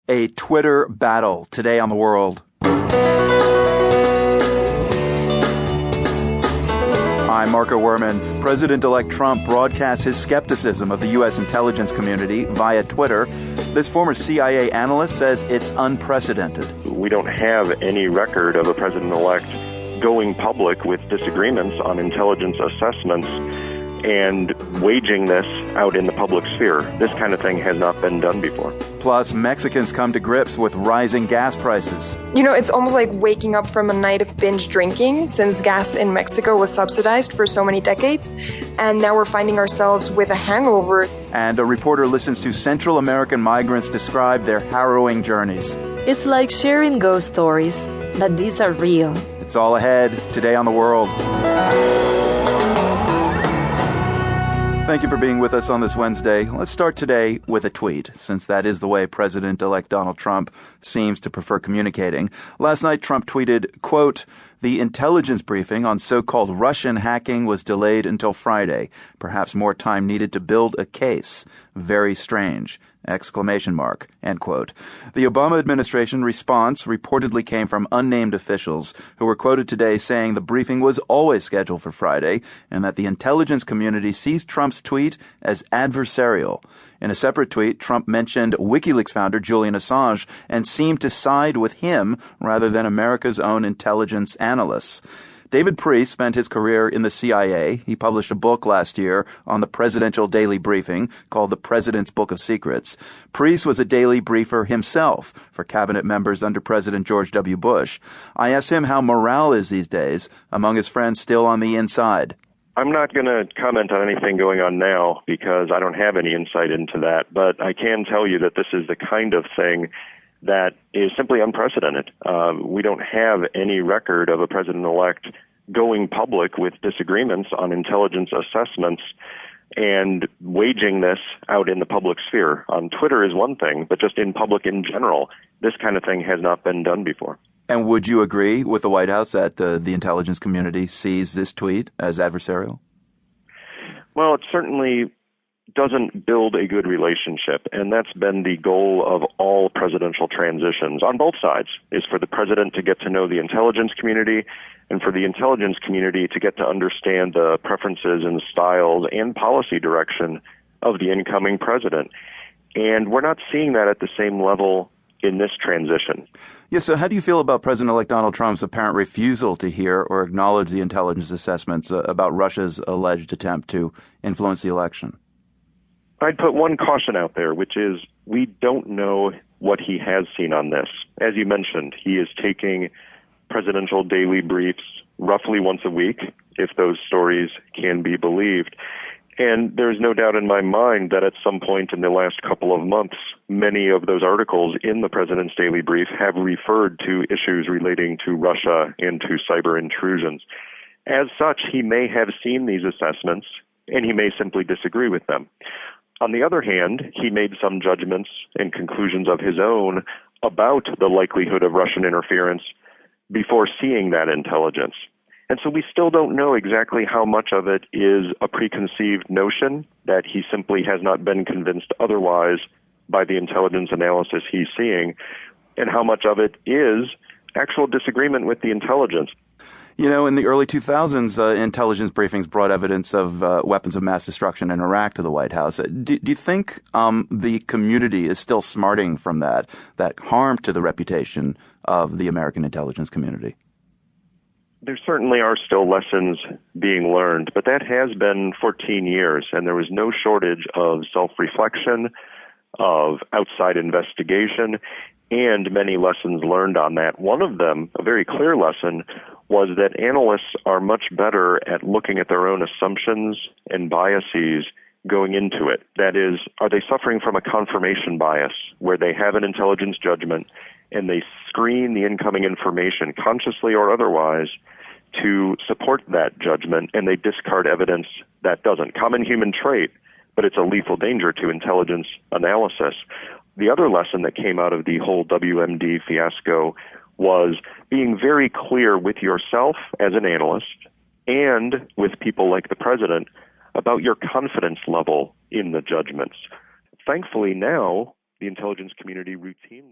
A Twitter battle today on the world. I'm Marco Werman. President-elect Trump broadcasts his skepticism of the U.S. intelligence community via Twitter. This former CIA analyst says it's unprecedented. We don't have any record of a president-elect going public with disagreements on intelligence assessments and waging this out in the public sphere. This kind of thing has not been done before. Plus, Mexicans come to grips with rising gas prices. You know, it's almost like waking up from a night of binge drinking, since gas in Mexico was subsidized for so many decades, and now we're finding ourselves with a hangover. And a reporter listens to Central American migrants describe their harrowing journeys. It's like sharing ghost stories, but these are real. It's all ahead today on The World. Thank you for being with us on this Wednesday. Let's start today with a tweet, since that is the way President-elect Donald Trump seems to prefer communicating. Last night, Trump tweeted, quote, "The intelligence briefing on so-called Russian hacking was delayed until Friday. Perhaps more time needed to build a case. Very strange. Exclamation mark." End quote. The Obama administration response reportedly came from unnamed officials who were quoted today saying the briefing was always scheduled for Friday and that the intelligence community sees Trump's tweet as adversarial. In a separate tweet, Trump mentioned WikiLeaks founder Julian Assange and seemed to side with him rather than America's own intelligence analysts. David Priest spent his career in the CIA. He published a book last year on the presidential daily briefing called The President's Book of Secrets. Priest was a daily briefer himself for cabinet members under President George W. Bush. I asked him how morale is these days among his friends still on the inside. I'm not going to comment on anything going on now because I don't have any insight into that, but I can tell you that this is the kind of thing that is simply unprecedented. We don't have any record of a president-elect going public with disagreements on intelligence assessments and waging this out in the public sphere. On Twitter is one thing, but just in public in general, this kind of thing has not been done before. And would you agree with the White House that the intelligence community sees this tweet as adversarial? Well, it certainly doesn't build a good relationship, and that's been the goal of all presidential transitions on both sides, is for the president to get to know the intelligence community and for the intelligence community to get to understand the preferences and styles and policy direction of the incoming president. And we're not seeing that at the same level in this transition. Yeah, so how do you feel about President-elect Donald Trump's apparent refusal to hear or acknowledge the intelligence assessments about Russia's alleged attempt to influence the election? I'd put one caution out there, which is we don't know what he has seen on this. As you mentioned, he is taking presidential daily briefs roughly once a week, if those stories can be believed. And there's no doubt in my mind that at some point in the last couple of months, many of those articles in the president's daily brief have referred to issues relating to Russia and to cyber intrusions. As such, he may have seen these assessments, and he may simply disagree with them. On the other hand, he made some judgments and conclusions of his own about the likelihood of Russian interference before seeing that intelligence. And so we still don't know exactly how much of it is a preconceived notion that he simply has not been convinced otherwise by the intelligence analysis he's seeing, and how much of it is actual disagreement with the intelligence. You know, in the early 2000s, intelligence briefings brought evidence of weapons of mass destruction in Iraq to the White House. Do you think the community is still smarting from that harm to the reputation of the American intelligence community? There certainly are still lessons being learned, but that has been 14 years, and there was no shortage of self-reflection, of outside investigation, and many lessons learned on that. One of them, a very clear lesson, was that analysts are much better at looking at their own assumptions and biases going into it. That is, are they suffering from a confirmation bias where they have an intelligence judgment and they screen the incoming information, consciously or otherwise, to support that judgment, and they discard evidence that doesn't? Common human trait, but it's a lethal danger to intelligence analysis. The other lesson that came out of the whole WMD fiasco was being very clear with yourself as an analyst and with people like the president about your confidence level in the judgments. Thankfully now, the intelligence community routinely